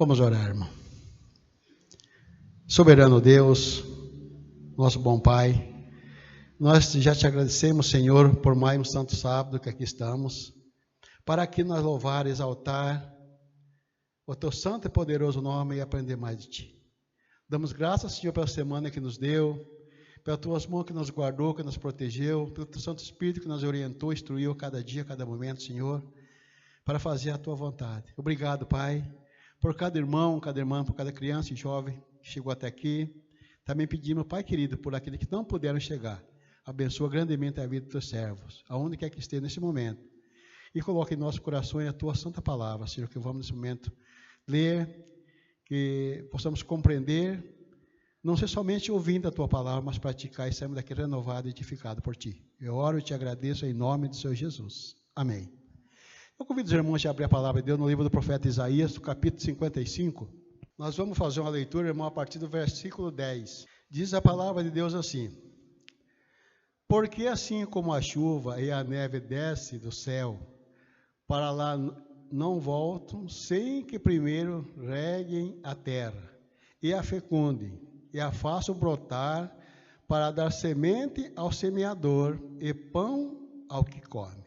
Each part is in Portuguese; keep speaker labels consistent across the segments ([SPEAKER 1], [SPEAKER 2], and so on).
[SPEAKER 1] Vamos orar, irmão. Soberano Deus, nosso bom Pai, nós já te agradecemos, Senhor, por mais um santo sábado que aqui estamos, para que nós louvar, exaltar o teu santo e poderoso nome e aprender mais de ti. Damos graças, Senhor, pela semana que nos deu, pelas tuas mãos que nos guardou, que nos protegeu, pelo teu Santo Espírito que nos orientou, instruiu a cada dia, a cada momento, Senhor, para fazer a tua vontade. Obrigado, Pai, por cada irmão, cada irmã, por cada criança e jovem que chegou até aqui. Também pedimos, Pai querido, por aqueles que não puderam chegar. Abençoa grandemente a vida dos teus servos, aonde quer que esteja nesse momento. E coloque em nossos corações a tua santa palavra, Senhor, que vamos nesse momento ler, que possamos compreender, não ser somente ouvindo a tua palavra, mas praticar e sairmos daqui renovado e edificado por ti. Eu oro e te agradeço em nome do Senhor Jesus. Amém. Eu convido os irmãos a abrir a palavra de Deus no livro do profeta Isaías, no capítulo 55. Nós vamos fazer uma leitura, irmão, a partir do versículo 10. Diz a palavra de Deus assim: porque assim como a chuva e a neve desce do céu, para lá não voltam, sem que primeiro reguem a terra, e a fecundem, e a façam brotar, para dar semente ao semeador, e pão ao que come.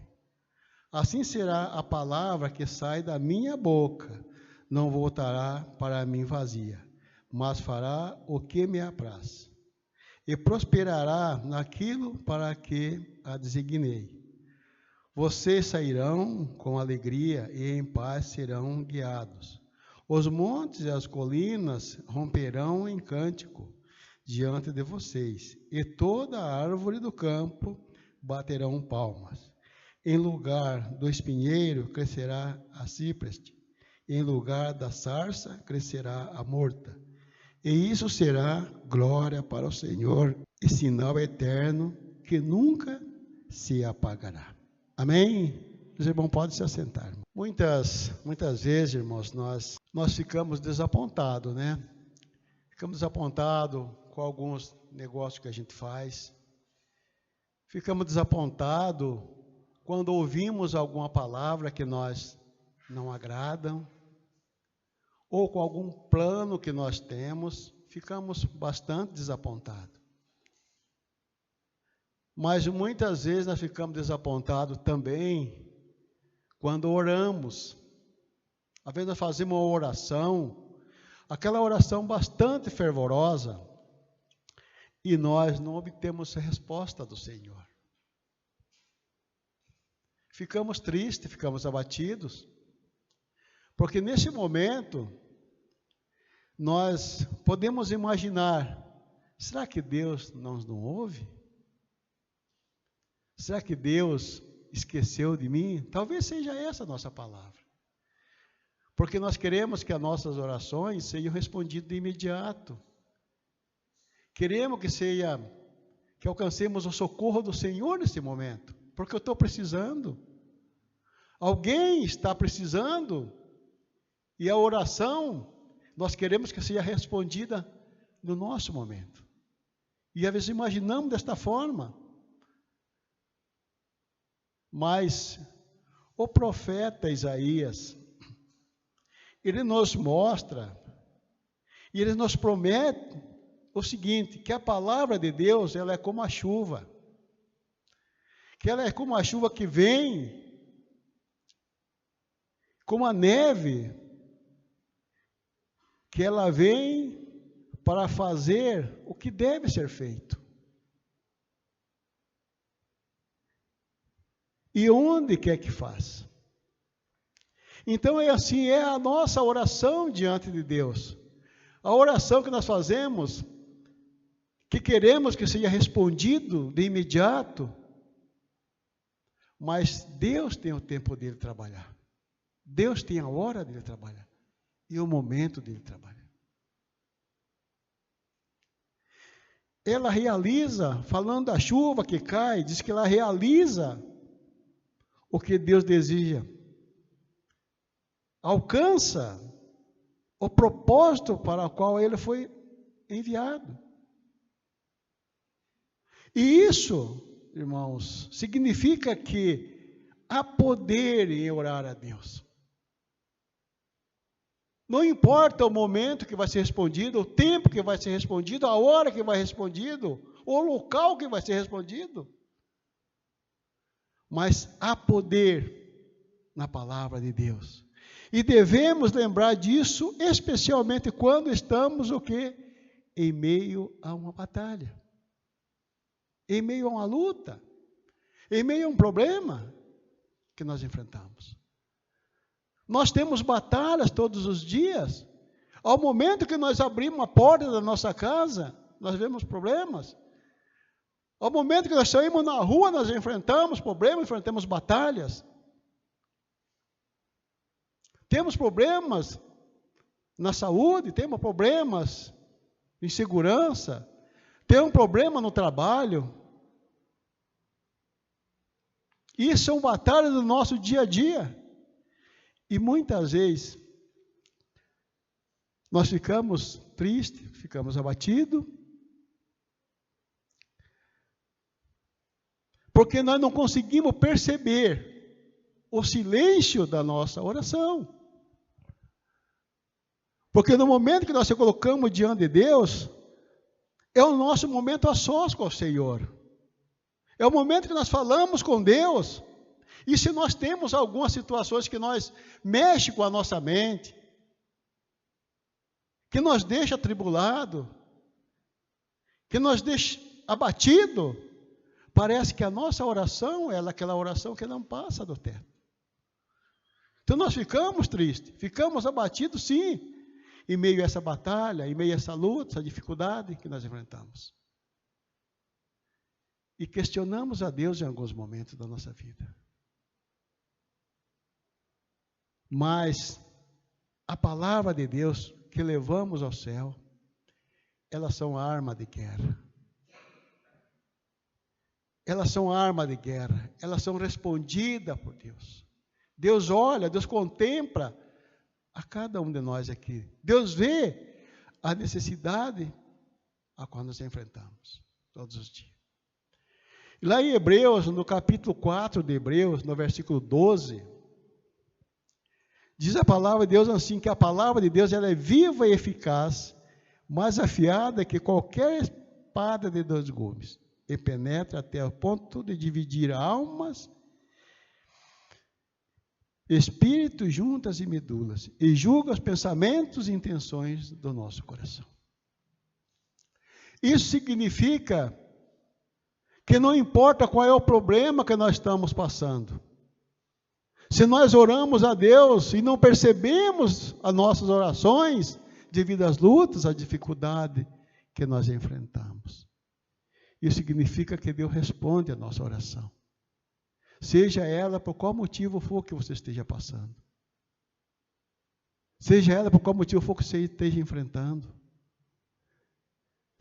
[SPEAKER 1] Assim será a palavra que sai da minha boca, não voltará para mim vazia, mas fará o que me apraz, e prosperará naquilo para que a designei. Vocês sairão com alegria e em paz serão guiados. Os montes e as colinas romperão em cântico diante de vocês, e toda a árvore do campo baterão palmas. Em lugar do espinheiro crescerá a cipreste, em lugar da sarça crescerá a morta. E isso será glória para o Senhor e sinal eterno que nunca se apagará. Amém? Os irmãos podem se assentar. Muitas vezes, irmãos, nós ficamos desapontados, né? Ficamos desapontados com alguns negócios que a gente faz. Ficamos desapontados quando ouvimos alguma palavra que nós não agradam, ou com algum plano que nós temos, ficamos bastante desapontados. Mas muitas vezes nós ficamos desapontados também quando oramos. Às vezes nós fazemos uma oração, aquela oração bastante fervorosa, e nós não obtemos a resposta do Senhor. Ficamos tristes, ficamos abatidos, porque nesse momento nós podemos imaginar, será que Deus não ouve? Será que Deus esqueceu de mim? Talvez seja essa a nossa palavra. Porque nós queremos que as nossas orações sejam respondidas de imediato. Queremos que alcancemos o socorro do Senhor nesse momento. Porque eu estou precisando. Alguém está precisando. E a oração, nós queremos que seja respondida no nosso momento. E às vezes imaginamos desta forma. Mas o profeta Isaías, ele nos mostra, e ele nos promete o seguinte, que a palavra de Deus, ela é como a chuva. Que ela é como a chuva que vem, como a neve, que ela vem para fazer o que deve ser feito. E onde quer que faça. Então é assim, é a nossa oração diante de Deus. A oração que nós fazemos, que queremos que seja respondido de imediato, mas Deus tem o tempo dele trabalhar. Deus tem a hora dele trabalhar. E o momento dele trabalhar. Ela realiza, falando da chuva que cai, diz que ela realiza o que Deus deseja. Alcança o propósito para o qual ele foi enviado. E isso, irmãos, significa que há poder em orar a Deus. Não importa o momento que vai ser respondido, o tempo que vai ser respondido, a hora que vai ser respondido, o local que vai ser respondido. Mas há poder na palavra de Deus. E devemos lembrar disso, especialmente quando estamos o quê? Em meio a uma batalha. Em meio a uma luta. Em meio a um problema que nós enfrentamos. Nós temos batalhas todos os dias. Ao momento que nós abrimos a porta da nossa casa, nós vemos problemas. Ao momento que nós saímos na rua, nós enfrentamos problemas, enfrentamos batalhas. Temos problemas na saúde, temos problemas em segurança, temos problema no trabalho. Isso são batalhas do nosso dia a dia. E muitas vezes nós ficamos tristes, ficamos abatidos, porque nós não conseguimos perceber o silêncio da nossa oração. Porque no momento que nós se colocamos diante de Deus, é o nosso momento a sós com o Senhor. É o momento que nós falamos com Deus. E se nós temos algumas situações que nós mexe com a nossa mente, que nos deixa atribulado, que nos deixa abatido, parece que a nossa oração é aquela oração que não passa do teto. Então nós ficamos tristes, ficamos abatidos sim, em meio a essa batalha, em meio a essa luta, essa dificuldade que nós enfrentamos. E questionamos a Deus em alguns momentos da nossa vida. Mas a palavra de Deus que levamos ao céu, elas são arma de guerra. Elas são arma de guerra, elas são respondidas por Deus. Deus olha, Deus contempla a cada um de nós aqui. Deus vê a necessidade a qual nos enfrentamos todos os dias. Lá em Hebreus, no capítulo 4 de Hebreus, no versículo 12, diz a palavra de Deus assim, que a palavra de Deus ela é viva e eficaz, mais afiada que qualquer espada de 2 gumes, e penetra até o ponto de dividir almas, espíritos, juntas e medulas, e julga os pensamentos e intenções do nosso coração. Isso significa que não importa qual é o problema que nós estamos passando, se nós oramos a Deus e não percebemos as nossas orações devido às lutas, à dificuldade que nós enfrentamos, isso significa que Deus responde a nossa oração. Seja ela por qual motivo for que você esteja passando. Seja ela por qual motivo for que você esteja enfrentando.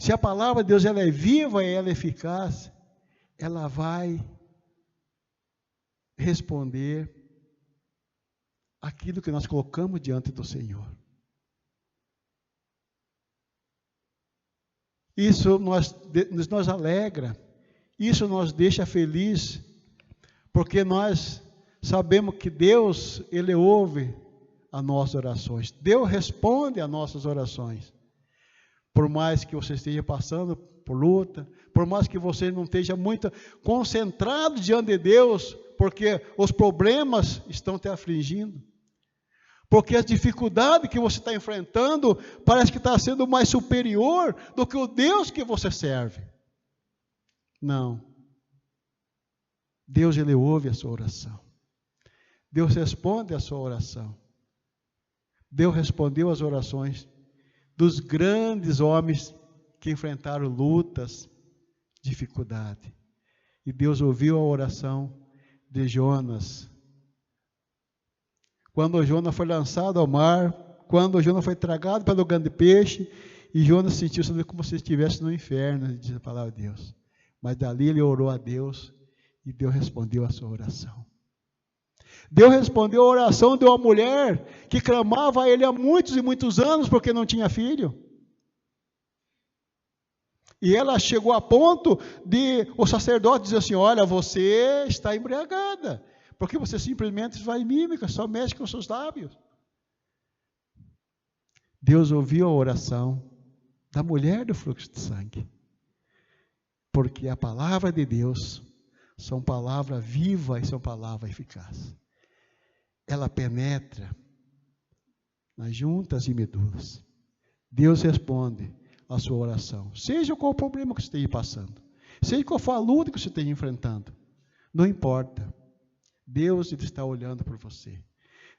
[SPEAKER 1] Se a palavra de Deus ela é viva e ela é eficaz, ela vai responder aquilo que nós colocamos diante do Senhor. Isso nos alegra, isso nos deixa feliz, porque nós sabemos que Deus, Ele ouve as nossas orações. Deus responde às nossas orações. Por mais que você esteja passando por luta, por mais que você não esteja muito concentrado diante de Deus, porque os problemas estão te afligindo. Porque a dificuldade que você está enfrentando parece que está sendo mais superior do que o Deus que você serve. Não. Deus, Ele ouve a sua oração. Deus responde a sua oração. Deus respondeu às orações dos grandes homens que enfrentaram lutas, dificuldade. E Deus ouviu a oração de Jonas. Quando Jonas foi lançado ao mar, quando Jonas foi tragado pelo grande peixe, e Jonas sentiu-se como se estivesse no inferno, diz a palavra de Deus. Mas dali ele orou a Deus, e Deus respondeu a sua oração. Deus respondeu a oração de uma mulher que clamava a Ele há muitos e muitos anos porque não tinha filho. E ela chegou a ponto de o sacerdote dizer assim, olha, você está embriagada, porque você simplesmente faz mímica, só mexe com os seus lábios. Deus ouviu a oração da mulher do fluxo de sangue. Porque a palavra de Deus são palavras vivas e são palavras eficazes. Ela penetra nas juntas e medulas. Deus responde a sua oração. Seja qual o problema que você esteja passando. Seja qual for a luta que você esteja enfrentando. Não importa. Deus está olhando por você.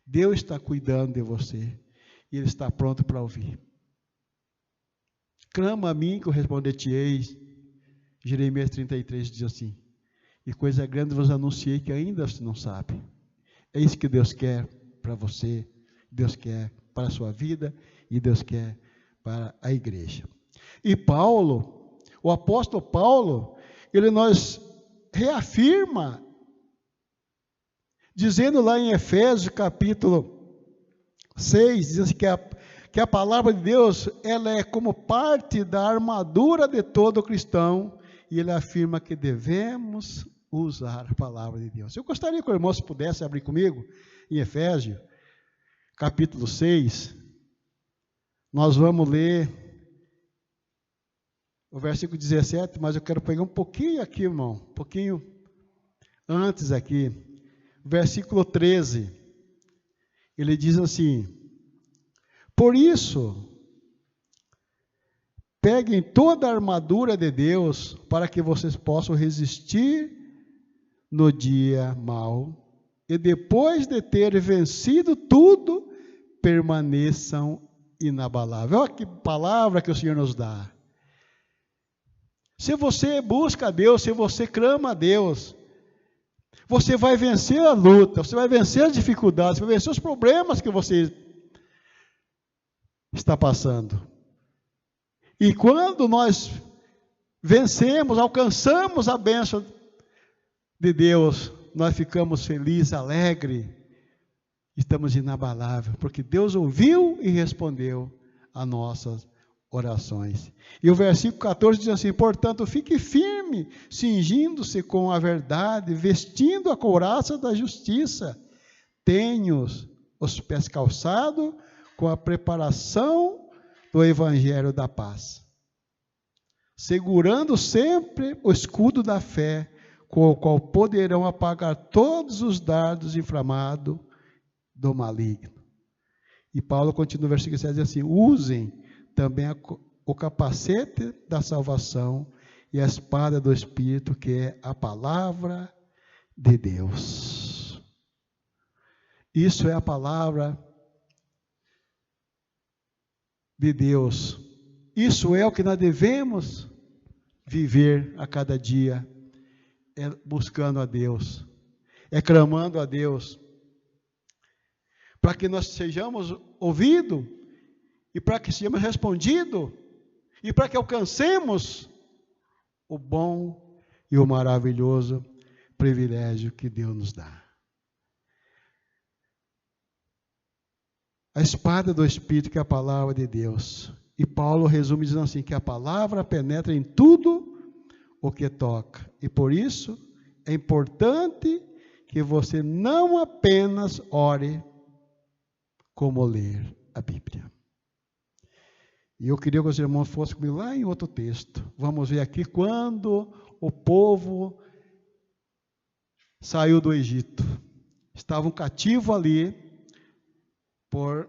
[SPEAKER 1] Deus está cuidando de você. E Ele está pronto para ouvir. Clama a mim que eu responder-te-ei. Jeremias 33 diz assim: e coisa grande vos anunciei que ainda você não sabe. É isso que Deus quer para você, Deus quer para a sua vida e Deus quer para a igreja. E Paulo, o apóstolo Paulo, ele nos reafirma, dizendo lá em Efésios capítulo 6, diz assim que a palavra de Deus, ela é como parte da armadura de todo cristão, e ele afirma que devemos usar a palavra de Deus. Eu gostaria que o irmão, se pudesse abrir comigo, em Efésios, capítulo 6, nós vamos ler o versículo 17, mas eu quero pegar um pouquinho aqui, irmão, um pouquinho antes aqui, versículo 13, ele diz assim: por isso, peguem toda a armadura de Deus para que vocês possam resistir no dia mau e depois de ter vencido tudo, permaneçam inabaláveis. Olha que palavra que o Senhor nos dá. Se você busca a Deus, se você clama a Deus, você vai vencer a luta, você vai vencer as dificuldades, você vai vencer os problemas que você está passando. E quando nós vencemos, alcançamos a bênção de Deus, nós ficamos felizes, alegres, estamos inabaláveis, porque Deus ouviu e respondeu a nossas orações. E o versículo 14 diz assim: portanto, fique firme, cingindo-se com a verdade, vestindo a couraça da justiça, tenham os pés calçados com a preparação do evangelho da paz, segurando sempre o escudo da fé, com o qual poderão apagar todos os dardos inflamados do maligno. E Paulo continua no versículo 7, diz assim: usem também o capacete da salvação e a espada do Espírito, que é a palavra de Deus. Isso é a palavra de Deus. Isso é o que nós devemos viver a cada dia, é buscando a Deus, é clamando a Deus, para que nós sejamos ouvidos, e para que sejamos respondidos, e para que alcancemos o bom e o maravilhoso privilégio que Deus nos dá. A espada do Espírito, que é a palavra de Deus. E Paulo resume dizendo assim, que a palavra penetra em tudo o que toca. E por isso é importante que você não apenas ore, como ler a Bíblia. E eu queria que os irmãos fossem comigo lá em outro texto. Vamos ver aqui quando o povo saiu do Egito. Estavam cativos ali por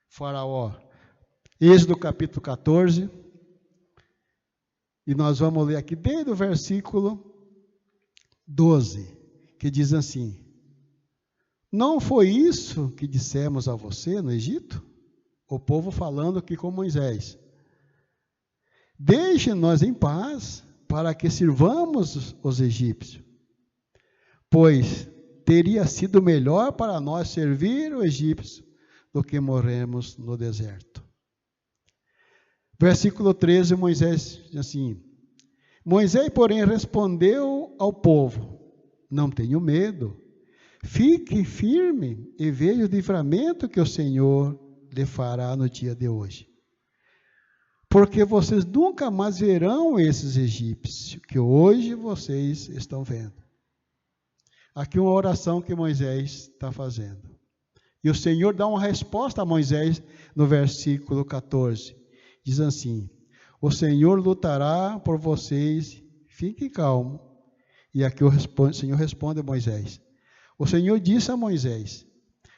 [SPEAKER 1] Faraó. Êxodo capítulo 14. E nós vamos ler aqui desde o versículo 12, que diz assim: não foi isso que dissemos a você no Egito? O povo falando aqui com Moisés: deixe-nos em paz, para que sirvamos os egípcios, pois teria sido melhor para nós servir o egípcio do que morrermos no deserto. Versículo 13, Moisés diz assim: Moisés, porém, respondeu ao povo: não tenho medo, fique firme e veja o livramento que o Senhor lhe fará no dia de hoje. Porque vocês nunca mais verão esses egípcios que hoje vocês estão vendo. Aqui uma oração que Moisés está fazendo. E o Senhor dá uma resposta a Moisés no versículo 14. Diz assim: o Senhor lutará por vocês, fiquem calmos. E aqui o Senhor responde a Moisés. O Senhor disse a Moisés: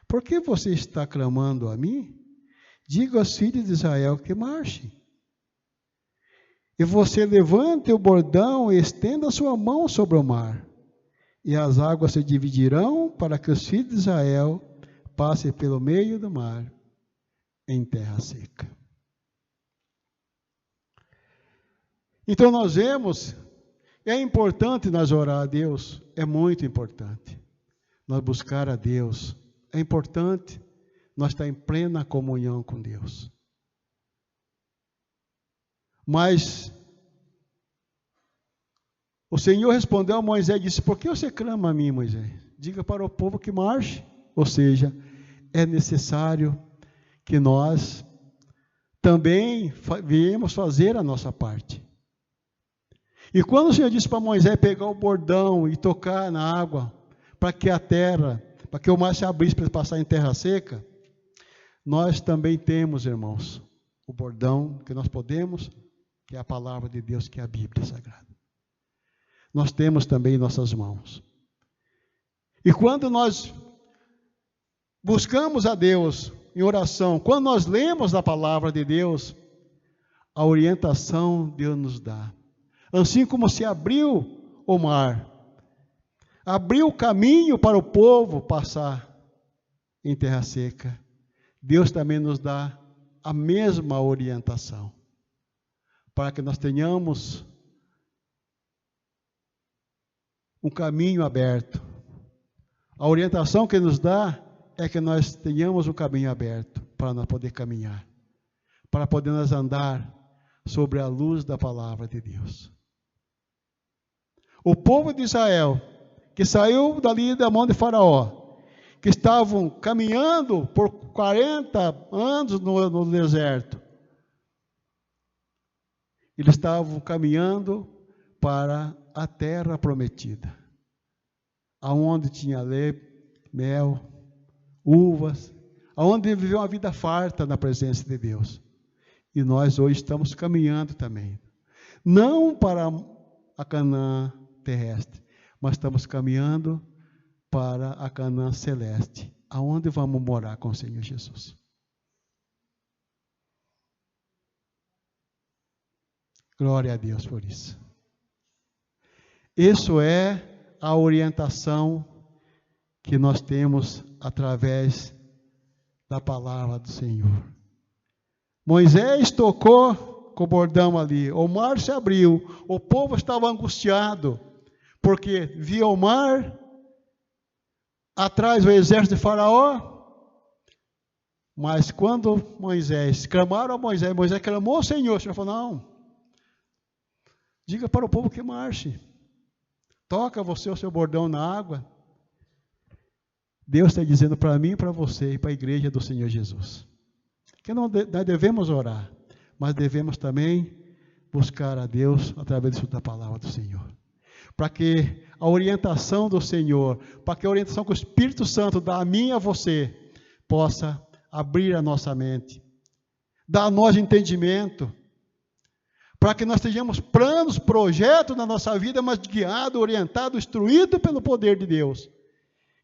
[SPEAKER 1] por que você está clamando a mim? Diga aos filhos de Israel que marchem. E você levante o bordão e estenda a sua mão sobre o mar. E as águas se dividirão para que os filhos de Israel passem pelo meio do mar em terra seca. Então nós vemos, é importante nós orar a Deus, é muito importante. Nós buscar a Deus, é importante nós estar em plena comunhão com Deus. Mas o Senhor respondeu a Moisés e disse: por que você clama a mim, Moisés? Diga para o povo que marche. Ou seja, é necessário que nós também viemos fazer a nossa parte. E quando o Senhor disse para Moisés pegar o bordão e tocar na água, para que a terra, para que o mar se abrisse para passar em terra seca, nós também temos, irmãos, o bordão que nós podemos, que é a palavra de Deus, que é a Bíblia Sagrada. Nós temos também em nossas mãos. E quando nós buscamos a Deus em oração, quando nós lemos a palavra de Deus, a orientação Deus nos dá. Assim como se abriu o mar, abriu o caminho para o povo passar em terra seca, Deus também nos dá a mesma orientação, para que nós tenhamos um caminho aberto. A orientação que nos dá é que nós tenhamos um caminho aberto para nós poder caminhar, para podermos andar sobre a luz da palavra de Deus. O povo de Israel, que saiu dali da mão de Faraó, que estavam caminhando por 40 anos no deserto, eles estavam caminhando para a terra prometida, aonde tinha leite, mel, uvas, aonde viveu uma vida farta na presença de Deus. E nós hoje estamos caminhando também, não para a Canaã terrestre, mas estamos caminhando para a Canaã celeste, aonde vamos morar com o Senhor Jesus. Glória a Deus por isso. Isso é a orientação que nós temos através da palavra do Senhor. Moisés tocou com o bordão ali, o mar se abriu, o povo estava angustiado, porque via o mar, atrás o exército de Faraó, mas quando clamaram a Moisés clamou ao Senhor, o Senhor falou: não, diga para o povo que marche, toca você o seu bordão na água. Deus está dizendo para mim e para você e para a igreja do Senhor Jesus, que nós devemos orar, mas devemos também buscar a Deus através da palavra do Senhor, para que a orientação do Senhor, para que a orientação que o Espírito Santo dá a mim e a você, possa abrir a nossa mente, dar a nós entendimento, para que nós tenhamos planos, projetos na nossa vida, mas guiado, orientado, instruído pelo poder de Deus,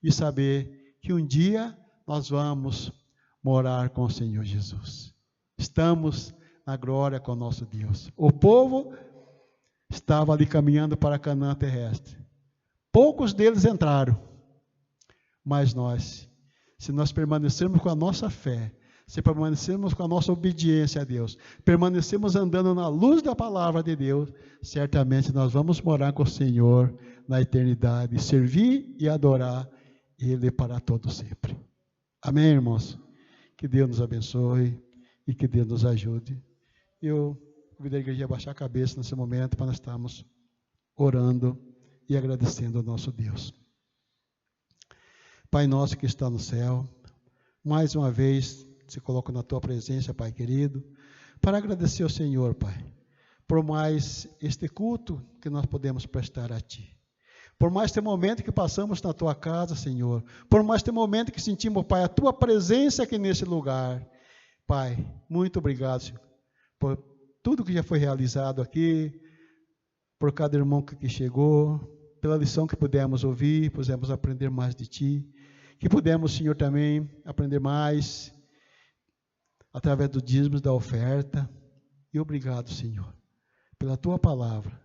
[SPEAKER 1] e saber que um dia nós vamos morar com o Senhor Jesus. Estamos na glória com o nosso Deus. O povo estava ali caminhando para Canaã terrestre. Poucos deles entraram, mas nós, se nós permanecermos com a nossa fé, se permanecermos com a nossa obediência a Deus, permanecermos andando na luz da palavra de Deus, certamente nós vamos morar com o Senhor na eternidade, servir e adorar Ele para todo sempre. Amém, irmãos? Que Deus nos abençoe e que Deus nos ajude. Eu convido a igreja a baixar a cabeça nesse momento para nós estarmos orando e agradecendo ao nosso Deus. Pai nosso que está no céu, mais uma vez se coloco na Tua presença, Pai querido, para agradecer ao Senhor, Pai, por mais este culto que nós podemos prestar a Ti. Por mais ter momento que passamos na tua casa, Senhor. Por mais ter momento que sentimos, Pai, a tua presença aqui nesse lugar. Pai, muito obrigado, Senhor, por tudo que já foi realizado aqui, por cada irmão que aqui chegou, pela lição que pudemos ouvir, pudemos aprender mais de Ti, que pudemos, Senhor, também aprender mais através do dízimo da oferta. E obrigado, Senhor, pela Tua palavra,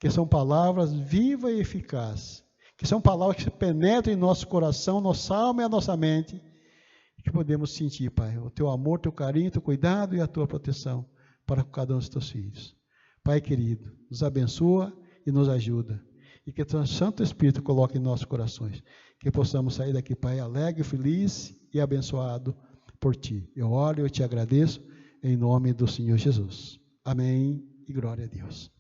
[SPEAKER 1] que são palavras vivas e eficazes, que são palavras que penetram em nosso coração, nossa alma e a nossa mente, e que podemos sentir, Pai, o Teu amor, Teu carinho, Teu cuidado e a Tua proteção para cada um dos Teus filhos. Pai querido, nos abençoa e nos ajuda, e que o Santo Espírito coloque em nossos corações, que possamos sair daqui, Pai, alegre, feliz e abençoado por Ti. Eu oro e eu Te agradeço, em nome do Senhor Jesus. Amém e glória a Deus.